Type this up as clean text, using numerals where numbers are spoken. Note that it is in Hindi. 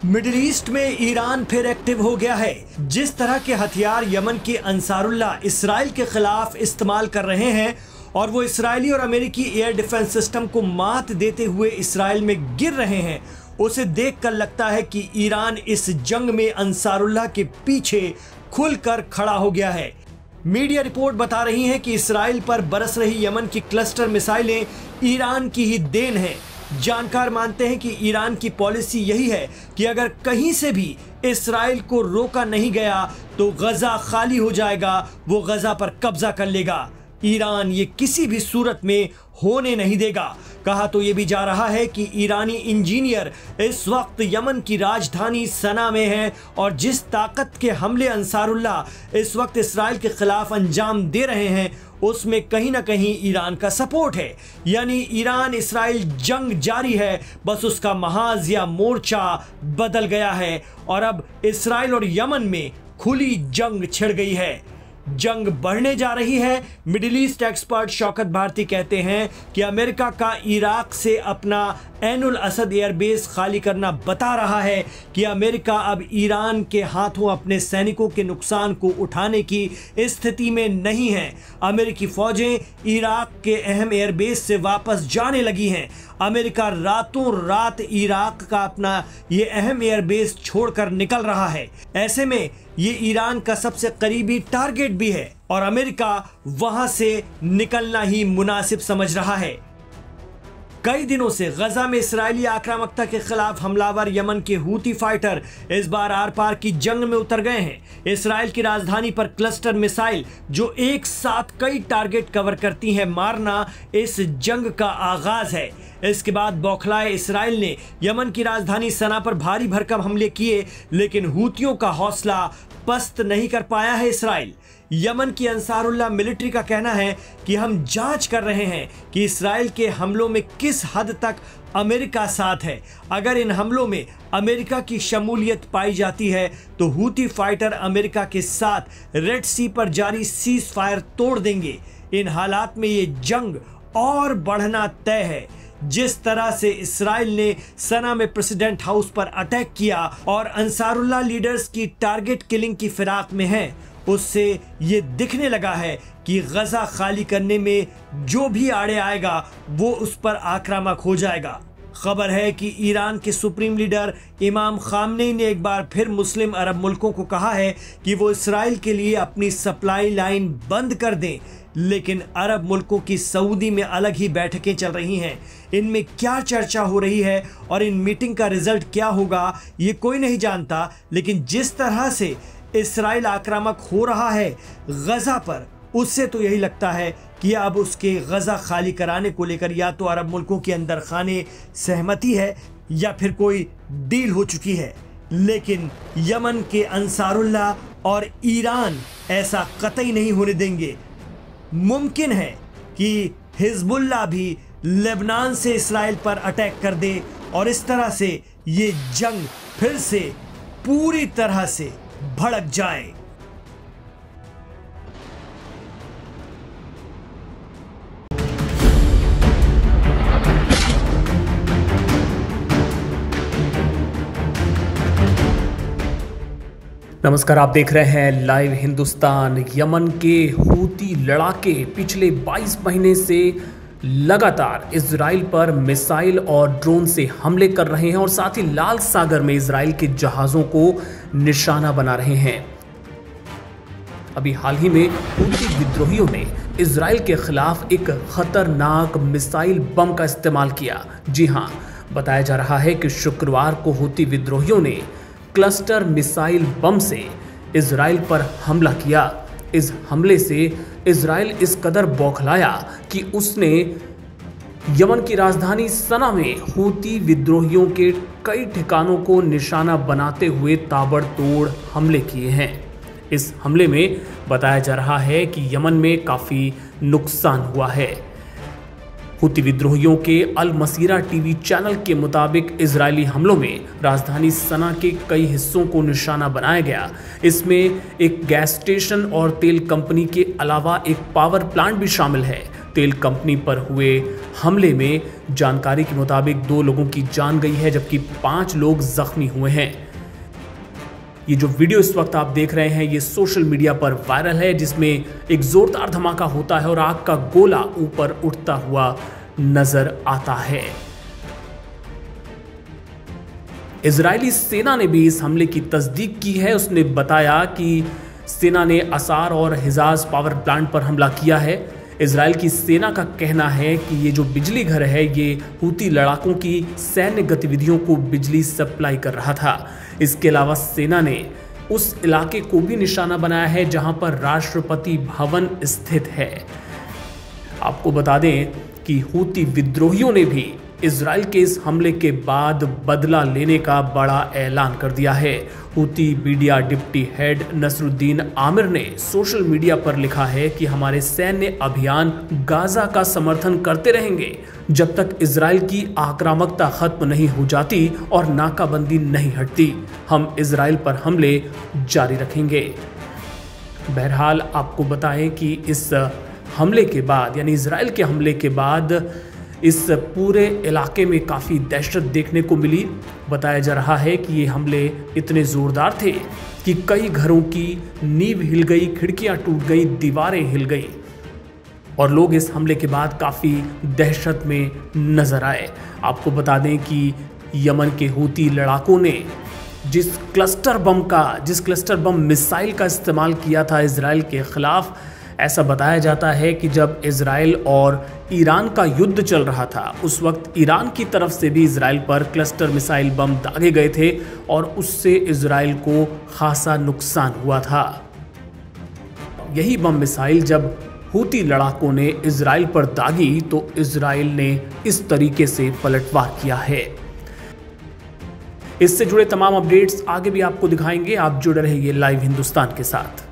मिडिल ईस्ट में ईरान फिर एक्टिव हो गया है। जिस तरह के हथियार यमन के अंसारुल्लाह इसराइल के खिलाफ इस्तेमाल कर रहे हैं और वो इसराइली और अमेरिकी एयर डिफेंस सिस्टम को मात देते हुए इसराइल में गिर रहे हैं, उसे देखकर लगता है कि ईरान इस जंग में अंसारुल्लाह के पीछे खुलकर खड़ा हो गया है। मीडिया रिपोर्ट बता रही है कि इसराइल पर बरस रही यमन की क्लस्टर मिसाइलें ईरान की ही देन है। जानकार मानते हैं कि ईरान की पॉलिसी यही है कि अगर कहीं से भी इसराइल को रोका नहीं गया तो गजा खाली हो जाएगा, वो गजा पर कब्जा कर लेगा। ईरान ये किसी भी सूरत में होने नहीं देगा। कहा तो ये भी जा रहा है कि ईरानी इंजीनियर इस वक्त यमन की राजधानी सना में है और जिस ताकत के हमले अंसारुल्लाह इस वक्त इसराइल के खिलाफ अंजाम दे रहे हैं उसमें कहीं ना कहीं ईरान का सपोर्ट है। यानी ईरान इसराइल जंग जारी है, बस उसका महाज या मोर्चा बदल गया है और अब इसराइल और यमन में खुली जंग छिड़ गई है। जंग बढ़ने जा रही है। Middle East expert Shaukat Bharati कहते हैं कि अमेरिका का इराक से अपना ऐनुल असद एयरबेस खाली करना बता रहा है कि अमेरिका अब ईरान के हाथों अपने सैनिकों के नुकसान को उठाने की स्थिति में नहीं है। अमेरिकी फौजें इराक के अहम एयरबेस से वापस जाने लगी हैं। अमेरिका रातों रात इराक का अपना ये अहम एयरबेस छोड़कर निकल रहा है। ऐसे में ये ईरान का सबसे करीबी टारगेट भी है और अमेरिका वहां से निकलना ही मुनासिब समझ रहा है। कई दिनों से गजा में इसराइली आक्रामकता के खिलाफ हमलावर यमन के हूती फाइटर इस बार आर पार की जंग में उतर गए हैं। इसराइल की राजधानी पर क्लस्टर मिसाइल जो एक साथ कई टारगेट कवर करती हैं मारना इस जंग का आगाज है। इसके बाद बौखलाए इसराइल ने यमन की राजधानी सना पर भारी भरकम हमले किए, लेकिन हूतियों का हौसला पस्त नहीं कर पाया है इसराइल। यमन की अंसारुल्लाह मिलिट्री का कहना है कि हम जांच कर रहे हैं कि इसराइल के हमलों में किस हद तक अमेरिका साथ है। अगर इन हमलों में अमेरिका की शमूलियत पाई जाती है तो हूती फाइटर अमेरिका के साथ रेड सी पर जारी सीज फायर तोड़ देंगे। इन हालात में ये जंग और बढ़ना तय है। जिस तरह से इसराइल ने सना में प्रेसिडेंट हाउस पर अटैक किया और अंसारुल्लाह लीडर्स की टारगेट किलिंग की फिराक में है, उससे ये दिखने लगा है कि गजा खाली करने में जो भी आड़े आएगा वो उस पर आक्रामक हो जाएगा। खबर है कि ईरान के सुप्रीम लीडर इमाम खामनेई ने एक बार फिर मुस्लिम अरब मुल्कों को कहा है कि वो इसराइल के लिए अपनी सप्लाई लाइन बंद कर दें, लेकिन अरब मुल्कों की सऊदी में अलग ही बैठकें चल रही हैं। इनमें क्या चर्चा हो रही है और इन मीटिंग का रिजल्ट क्या होगा ये कोई नहीं जानता, लेकिन जिस तरह से इसराइल आक्रामक हो रहा है गजा पर, उससे तो यही लगता है कि अब उसके गजा खाली कराने को लेकर या तो अरब मुल्कों के अंदर खाने सहमति है या फिर कोई डील हो चुकी है। लेकिन यमन के अंसारुल्लाह और ईरान ऐसा कतई नहीं होने देंगे। मुमकिन है कि हिजबुल्लाह भी लेबनान से इसराइल पर अटैक कर दे और इस तरह से ये जंग फिर से पूरी तरह से भड़क जाए। नमस्कार, आप देख रहे हैं लाइव हिंदुस्तान। यमन के हूती लड़ाके पिछले 22 महीने से लगातार इजराइल पर मिसाइल और ड्रोन से हमले कर रहे हैं और साथ ही लाल सागर में इजराइल के जहाजों को निशाना बना रहे हैं। अभी हाल ही में हूती विद्रोहियों ने इजराइल के खिलाफ एक खतरनाक मिसाइल बम का इस्तेमाल किया। जी हां, बताया जा रहा है कि शुक्रवार को हूती विद्रोहियों ने क्लस्टर मिसाइल बम से इजराइल पर हमला किया। इस हमले से इजराइल इस कदर बौखलाया कि उसने यमन की राजधानी सना में हूती विद्रोहियों के कई ठिकानों को निशाना बनाते हुए ताबड़तोड़ हमले किए हैं। इस हमले में बताया जा रहा है कि यमन में काफी नुकसान हुआ है। हूती विद्रोहियों के अल मसीरा टीवी चैनल के मुताबिक इजरायली हमलों में राजधानी सना के कई हिस्सों को निशाना बनाया गया। इसमें एक गैस स्टेशन और तेल कंपनी के अलावा एक पावर प्लांट भी शामिल है। तेल कंपनी पर हुए हमले में जानकारी के मुताबिक 2 लोगों की जान गई है जबकि 5 लोग जख्मी हुए हैं। ये जो वीडियो इस वक्त आप देख रहे हैं ये सोशल मीडिया पर वायरल है, जिसमें एक जोरदार धमाका होता है और आग का गोला ऊपर उठता हुआ नजर आता है। इजरायली सेना ने भी इस हमले की तस्दीक की है। उसने बताया कि सेना ने असार और हिजाज पावर प्लांट पर हमला किया है। इजराइल की सेना का कहना है कि ये जो बिजली घर है ये हूती लड़ाकों की सैन्य गतिविधियों को बिजली सप्लाई कर रहा था। इसके अलावा सेना ने उस इलाके को भी निशाना बनाया है जहां पर राष्ट्रपति भवन स्थित है। आपको बता दें कि हूती विद्रोहियों ने भी इजराइल के इस हमले के बाद बदला लेने का बड़ा ऐलान कर दिया है। Houthi media deputy head Nasruddin Amir ने सोशल मीडिया पर लिखा है कि हमारे सैन्य अभियान गाजा का समर्थन करते रहेंगे जब तक इजराइल की आक्रामकता खत्म नहीं हो जाती और नाकाबंदी नहीं हटती। हम इजराइल पर हमले जारी रखेंगे। बहरहाल आपको बताएं कि इस हमले के बाद यानी इजराइल के हमले के बाद इस पूरे इलाके में काफ़ी दहशत देखने को मिली। बताया जा रहा है कि ये हमले इतने ज़ोरदार थे कि कई घरों की नींव हिल गई, खिड़कियां टूट गई, दीवारें हिल गई और लोग इस हमले के बाद काफ़ी दहशत में नज़र आए। आपको बता दें कि यमन के हूती लड़ाकों ने जिस क्लस्टर बम मिसाइल का इस्तेमाल किया था इजराइल के खिलाफ, ऐसा बताया जाता है कि जब इजराइल और ईरान का युद्ध चल रहा था उस वक्त ईरान की तरफ से भी इजराइल पर क्लस्टर मिसाइल बम दागे गए थे और उससे इजराइल को खासा नुकसान हुआ था। यही बम मिसाइल जब हूती लड़ाकों ने इजराइल पर दागी तो इजराइल ने इस तरीके से पलटवार किया है। इससे जुड़े तमाम अपडेट्स आगे भी आपको दिखाएंगे। आप जुड़े रहिए लाइव हिंदुस्तान के साथ।